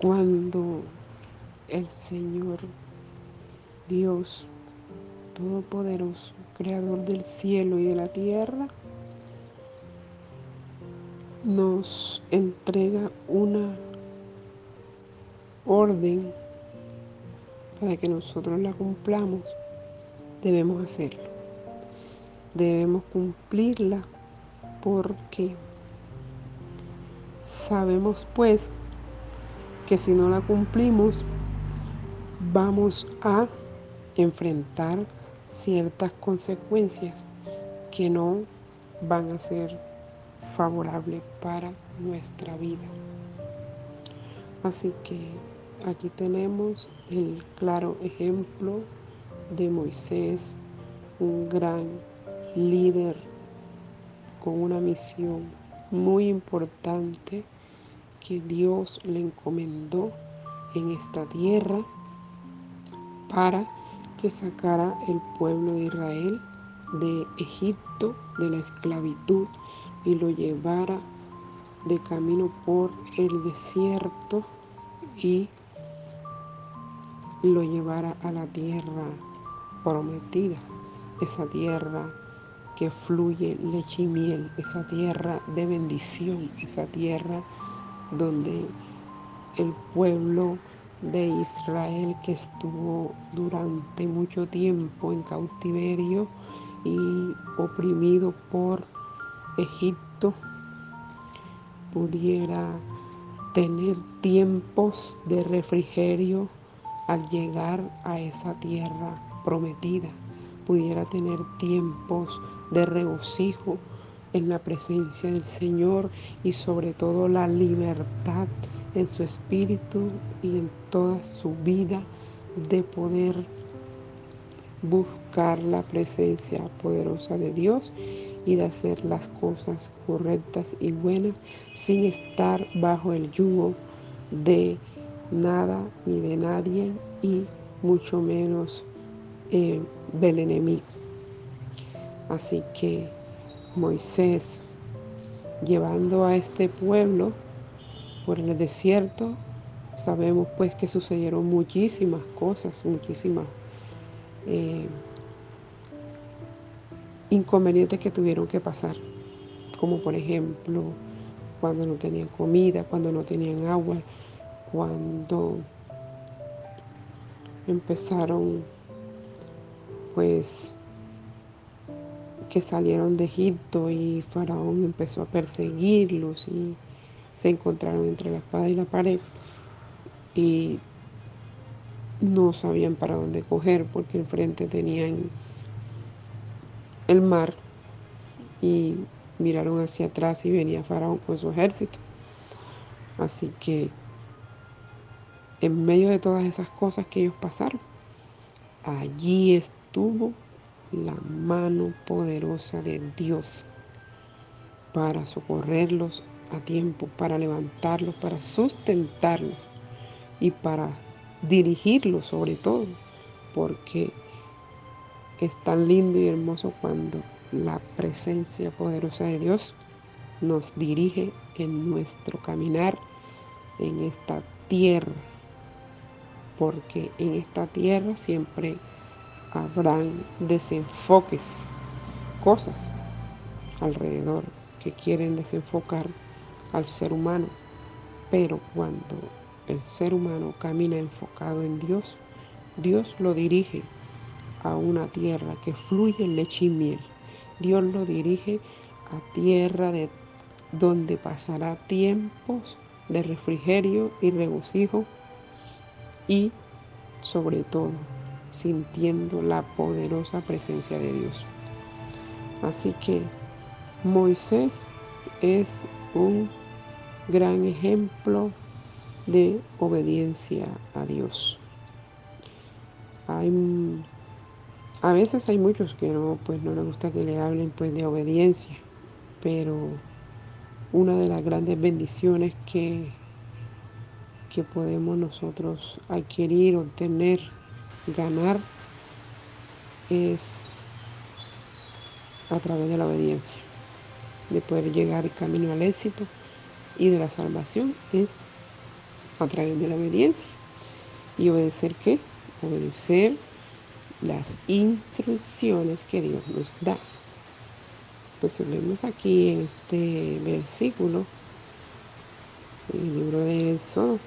Cuando el Señor Dios Todopoderoso, Creador del cielo y de la tierra, nos entrega una orden para que nosotros la cumplamos, debemos hacerlo. Debemos cumplirla porque sabemos pues que si no la cumplimos vamos a enfrentar ciertas consecuencias que no van a ser favorables para nuestra vida. Así que aquí tenemos el claro ejemplo de Moisés, un gran líder con una misión muy importante que Dios le encomendó en esta tierra para que sacara el pueblo de Israel de Egipto, de la esclavitud, y lo llevara de camino por el desierto y lo llevara a la tierra prometida, esa tierra que fluye leche y miel, esa tierra de bendición, esa tierra donde el pueblo de Israel, que estuvo durante mucho tiempo en cautiverio y oprimido por Egipto, pudiera tener tiempos de refrigerio al llegar a esa tierra prometida, pudiera tener tiempos de regocijo en la presencia del Señor y sobre todo la libertad en su espíritu y en toda su vida de poder buscar la presencia poderosa de Dios y de hacer las cosas correctas y buenas sin estar bajo el yugo de nada ni de nadie y mucho menos del enemigo. Así que Moisés, llevando a este pueblo por el desierto, sabemos pues que sucedieron muchísimas cosas, muchísimas inconvenientes que tuvieron que pasar, como por ejemplo cuando no tenían comida, cuando no tenían agua, cuando empezaron pues que salieron de Egipto y Faraón empezó a perseguirlos y se encontraron entre la espada y la pared y no sabían para dónde coger porque enfrente tenían el mar y miraron hacia atrás y venía Faraón con su ejército. Así que en medio de todas esas cosas que ellos pasaron, allí estuvo la mano poderosa de Dios para socorrerlos a tiempo, para levantarlos, para sustentarlos y para dirigirlos sobre todo, porque es tan lindo y hermoso cuando la presencia poderosa de Dios nos dirige en nuestro caminar en esta tierra, porque en esta tierra siempre habrán desenfoques, cosas alrededor que quieren desenfocar al ser humano, pero cuando el ser humano camina enfocado en Dios, Dios lo dirige a una tierra que fluye leche y miel. Dios lo dirige a tierra donde pasará tiempos de refrigerio y regocijo y sobre todo sintiendo la poderosa presencia de Dios. Así que Moisés es un gran ejemplo de obediencia a Dios. A veces hay muchos que no les gusta que le hablen pues de obediencia, pero una de las grandes bendiciones que podemos nosotros adquirir, obtener, ganar es a través de la obediencia, de poder llegar camino al éxito y de la salvación es a través de la obediencia. ¿Y obedecer qué? Obedecer las instrucciones que Dios nos da. Entonces vemos aquí en este versículo, en el libro de Éxodo,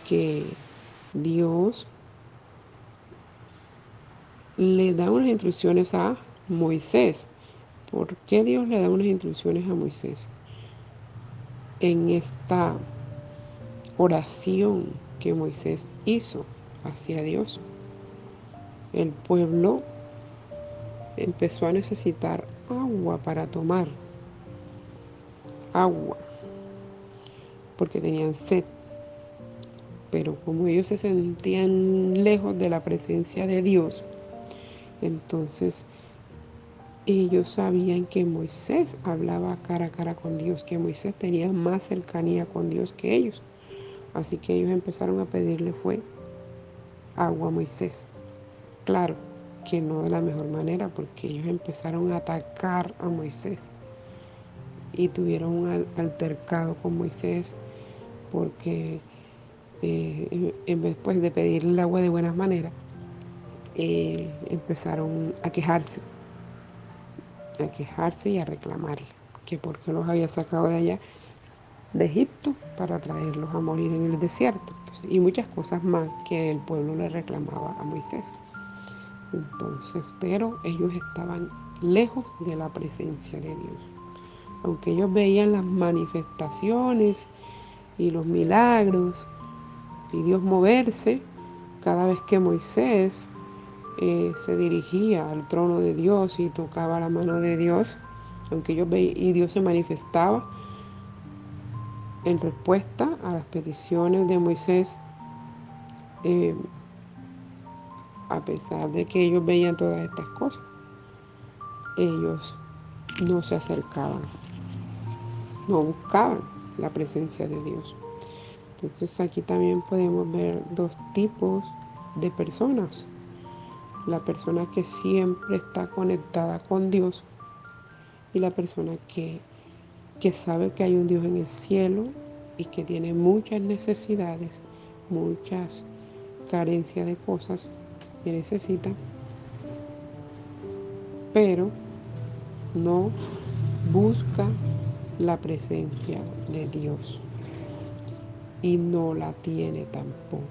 que Dios le da unas instrucciones a Moisés. ¿Por qué Dios le da unas instrucciones a Moisés? En esta oración que Moisés hizo hacia Dios, el pueblo empezó a necesitar agua para tomar, agua, porque tenían sed. Pero como ellos se sentían lejos de la presencia de Dios, entonces ellos sabían que Moisés hablaba cara a cara con Dios, que Moisés tenía más cercanía con Dios que ellos. Así que ellos empezaron a pedirle fue agua a Moisés. Claro que no de la mejor manera, porque ellos empezaron a atacar a Moisés y tuvieron un altercado con Moisés, porque en vez pues, de pedirle el agua de buenas maneras, empezaron a quejarse y a reclamarle que por qué los había sacado de allá, de Egipto, para traerlos a morir en el desierto. Entonces, y muchas cosas más que el pueblo le reclamaba a Moisés. Entonces, pero ellos estaban lejos de la presencia de Dios. Aunque ellos veían las manifestaciones y los milagros y Dios moverse, cada vez que Moisés se dirigía al trono de Dios y tocaba la mano de Dios, aunque ellos veían y Dios se manifestaba en respuesta a las peticiones de Moisés, eh, a pesar de que ellos veían todas estas cosas, ellos no se acercaban, no buscaban la presencia de Dios. Entonces aquí también podemos ver dos tipos de personas. La persona que siempre está conectada con Dios y la persona que sabe que hay un Dios en el cielo y que tiene muchas necesidades, muchas carencias de cosas que necesita, pero no busca la presencia de Dios y no la tiene tampoco.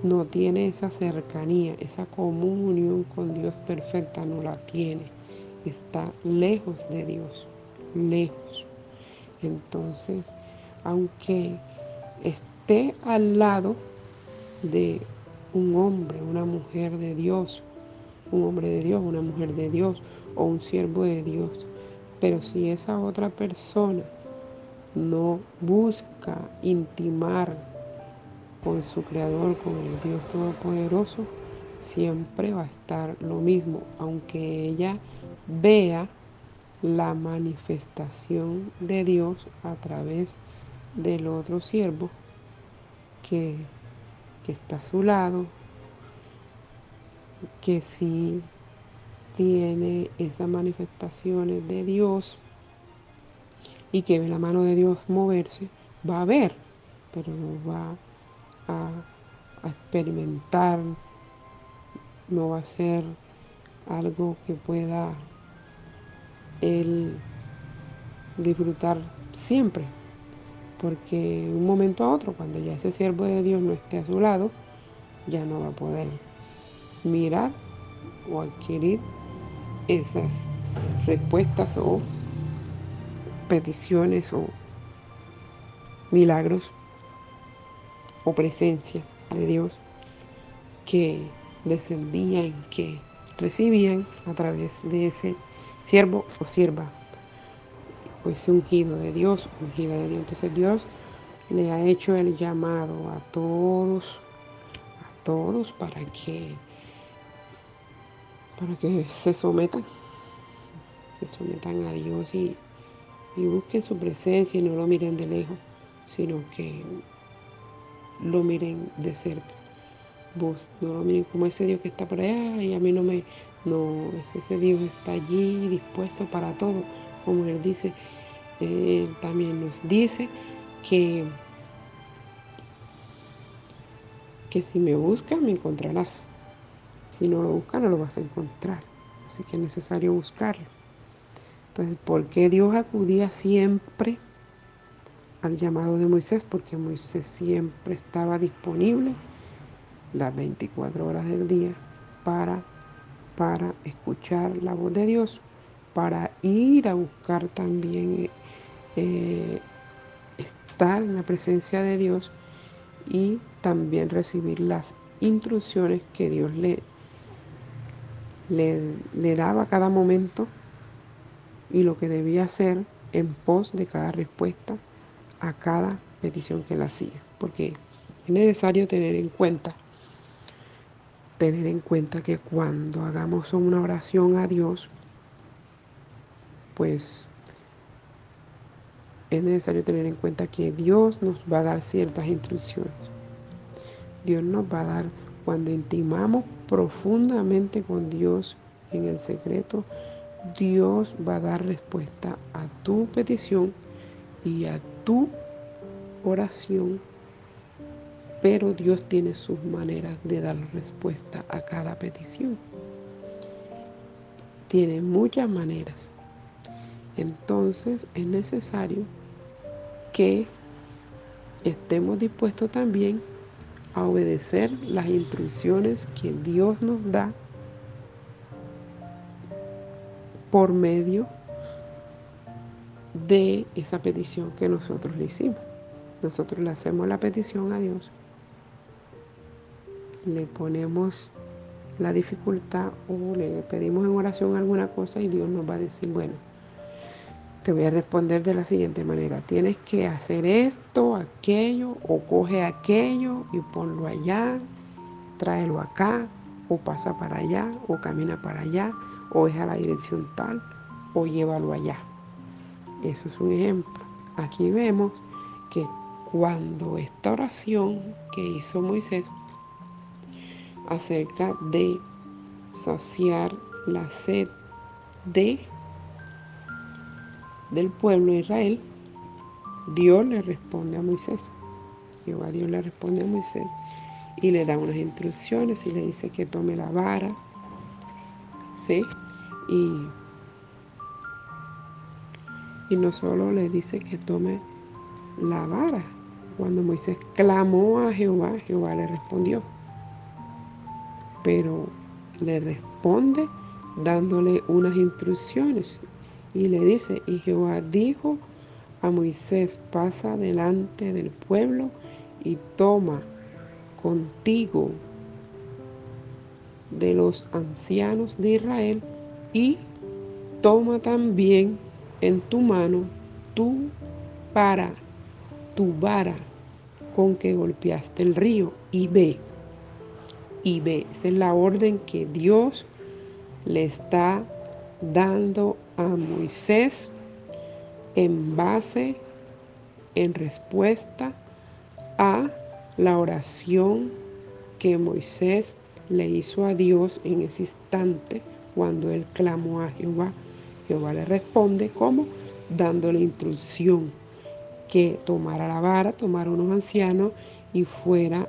No tiene esa cercanía, esa comunión con Dios perfecta, no la tiene. Está lejos de Dios, lejos. Entonces, aunque esté al lado de un hombre, una mujer de Dios, un hombre de Dios, una mujer de Dios o un siervo de Dios, pero si esa otra persona no busca intimar con su Creador, con el Dios Todopoderoso, siempre va a estar lo mismo, aunque ella vea la manifestación de Dios a través del otro siervo que, que está a su lado, que sí tiene esas manifestaciones de Dios y que ve la mano de Dios moverse, va a ver, pero no va a experimentar, no va a ser algo que pueda él disfrutar siempre, porque de un momento a otro, cuando ya ese siervo de Dios no esté a su lado, ya no va a poder mirar o adquirir esas respuestas o peticiones o milagros o presencia de Dios que descendían, que recibían a través de ese siervo o sierva, o ese ungido de Dios, ungida de Dios. Entonces Dios le ha hecho el llamado a todos para que se sometan a Dios y busquen su presencia y no lo miren de lejos, sino que lo miren de cerca. Vos no lo miren como ese Dios que está por allá y a mí no, ese Dios está allí dispuesto para todo, como Él dice. Él también nos dice que que si me buscas me encontrarás. Si no lo buscas no lo vas a encontrar. Así que es necesario buscarlo. Entonces, ¿por qué Dios acudía siempre al llamado de Moisés? Porque Moisés siempre estaba disponible las 24 horas del día para escuchar la voz de Dios, para ir a buscar también estar en la presencia de Dios y también recibir las instrucciones que Dios le daba a cada momento y lo que debía hacer en pos de cada respuesta a cada petición que él hacía. Porque es necesario tener en cuenta que cuando hagamos una oración a Dios, pues es necesario tener en cuenta que Dios nos va a dar ciertas instrucciones. Dios nos va a dar, cuando intimamos profundamente con Dios en el secreto, Dios va a dar respuesta a tu petición y a tu oración, pero Dios tiene sus maneras de dar respuesta a cada petición. Tiene muchas maneras. Entonces es necesario que estemos dispuestos también a obedecer las instrucciones que Dios nos da por medio de esa petición que nosotros le hicimos. Nosotros le hacemos la petición a Dios, le ponemos la dificultad o le pedimos en oración alguna cosa y Dios nos va a decir, bueno, te voy a responder de la siguiente manera. Tienes que hacer esto, aquello, o coge aquello y ponlo allá, tráelo acá, o pasa para allá, o camina para allá, o es a la dirección tal, o llévalo allá. Eso es un ejemplo. Aquí vemos que cuando esta oración que hizo Moisés acerca de saciar la sed del pueblo de Israel, Dios le responde a Moisés. Jehová Dios le responde a Moisés y le da unas instrucciones y le dice que tome la vara, ¿sí? Y no solo le dice que tome la vara. Cuando Moisés clamó a Jehová, Jehová le respondió. Pero le responde dándole unas instrucciones y le dice, y Jehová dijo a Moisés, pasa delante del pueblo y toma contigo de los ancianos de Israel y toma también en tu mano tu vara con que golpeaste el río y ve. Esa es la orden que Dios le está dando a Moisés en respuesta a la oración que Moisés le hizo a Dios en ese instante cuando él clamó a Jehová. Jehová le responde como dándole instrucción que tomara la vara, tomara unos ancianos y fuera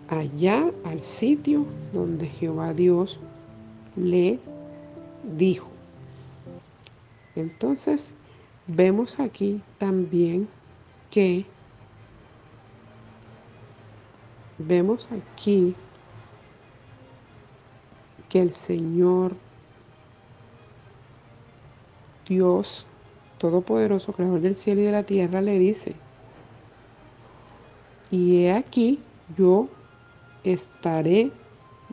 allá al sitio donde Jehová Dios le dijo. Entonces vemos aquí también que el Señor Dios Todopoderoso, Creador del cielo y de la tierra, le dice, y he aquí, yo estaré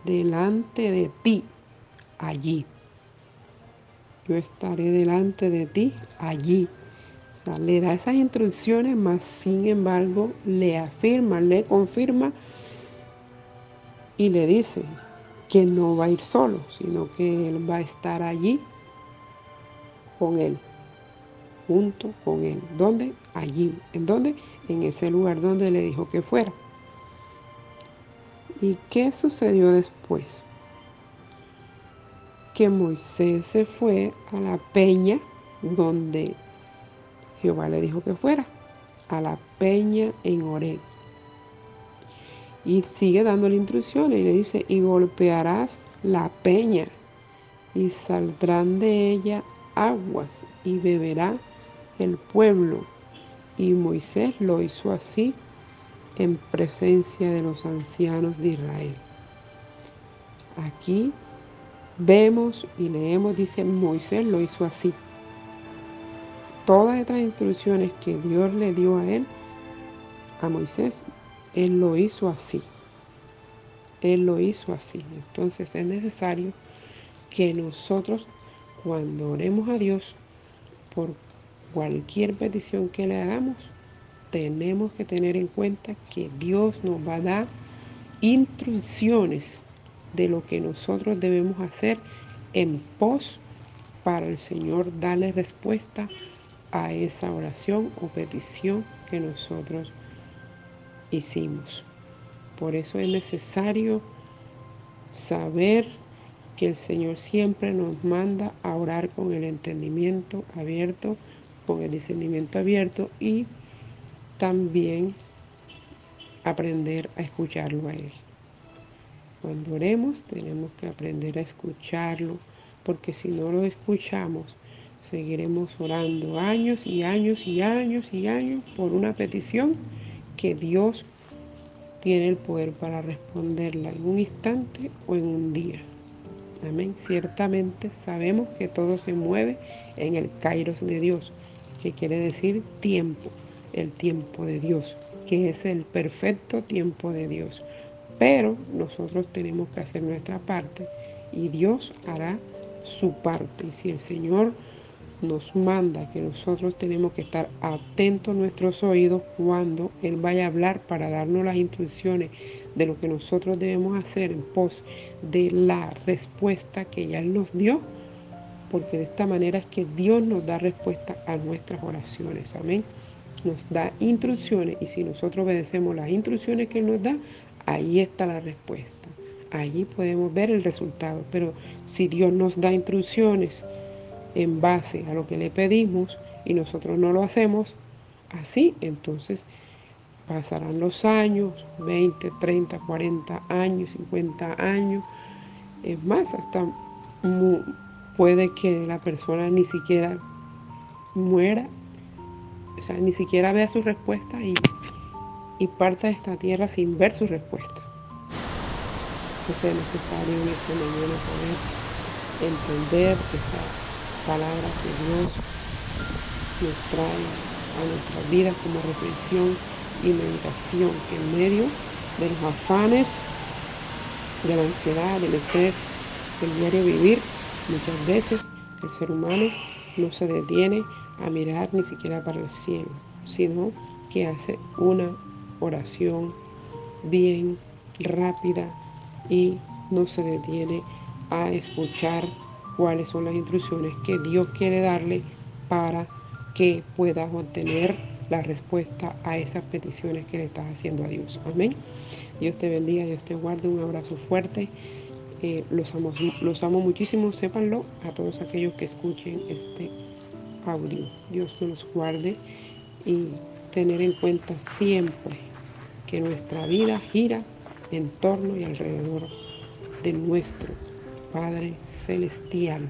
delante de ti allí. Yo estaré delante de ti allí. O sea, le da esas instrucciones, mas sin embargo le afirma, le confirma y le dice que no va a ir solo, sino que él va a estar allí con él, junto con él. ¿Dónde? Allí. ¿En dónde? En ese lugar donde le dijo que fuera. ¿Y qué sucedió después? Que Moisés se fue a la peña donde Jehová le dijo que fuera, a la peña en Horeb. Y sigue dándole instrucciones y le dice, y golpearás la peña y saldrán de ella aguas y beberá el pueblo. Y Moisés lo hizo así en presencia de los ancianos de Israel. Aquí vemos y leemos, dice, Moisés lo hizo así. Todas estas instrucciones que Dios le dio a él, a Moisés, él lo hizo así. Él lo hizo así. Entonces es necesario que nosotros, cuando oremos a Dios por cualquier petición que le hagamos, tenemos que tener en cuenta que Dios nos va a dar instrucciones de lo que nosotros debemos hacer en pos para el Señor darle respuesta a esa oración o petición que nosotros hicimos. Por eso es necesario saber que el Señor siempre nos manda a orar con el entendimiento abierto, con el discernimiento abierto y también aprender a escucharlo a Él. Cuando oremos tenemos que aprender a escucharlo, porque si no lo escuchamos, seguiremos orando años y años y años y años por una petición que Dios tiene el poder para responderla en un instante o en un día. Amén. Ciertamente sabemos que todo se mueve en el kairos de Dios, que quiere decir tiempo, el tiempo de Dios, que es el perfecto tiempo de Dios. Pero nosotros tenemos que hacer nuestra parte y Dios hará su parte. Y si el Señor nos manda que nosotros tenemos que estar atentos a nuestros oídos cuando Él vaya a hablar para darnos las instrucciones de lo que nosotros debemos hacer en pos de la respuesta que ya Él nos dio, porque de esta manera es que Dios nos da respuesta a nuestras oraciones. Amén. Nos da instrucciones y si nosotros obedecemos las instrucciones que Él nos da, ahí está la respuesta. Allí podemos ver el resultado. Pero si Dios nos da instrucciones en base a lo que le pedimos y nosotros no lo hacemos así, entonces pasarán los años, 20, 30, 40 años, 50 años, es más, hasta puede que la persona ni siquiera muera, o sea, ni siquiera vea su respuesta y parta de esta tierra sin ver su respuesta. Entonces es necesario en esta mañana poder entender esta palabra que Dios nos trae a nuestras vidas como reflexión y meditación, que en medio de los afanes, de la ansiedad, del estrés, del diario vivir, muchas veces el ser humano no se detiene a mirar ni siquiera para el cielo, sino que hace una oración bien rápida y no se detiene a escuchar cuáles son las instrucciones que Dios quiere darle para que puedas obtener la respuesta a esas peticiones que le estás haciendo a Dios. Amén. Dios te bendiga, Dios te guarde. Un abrazo fuerte. Los amo muchísimo, sépanlo a todos aquellos que escuchen este audio. Dios nos los guarde y tener en cuenta siempre que nuestra vida gira en torno y alrededor de nuestro Padre Celestial.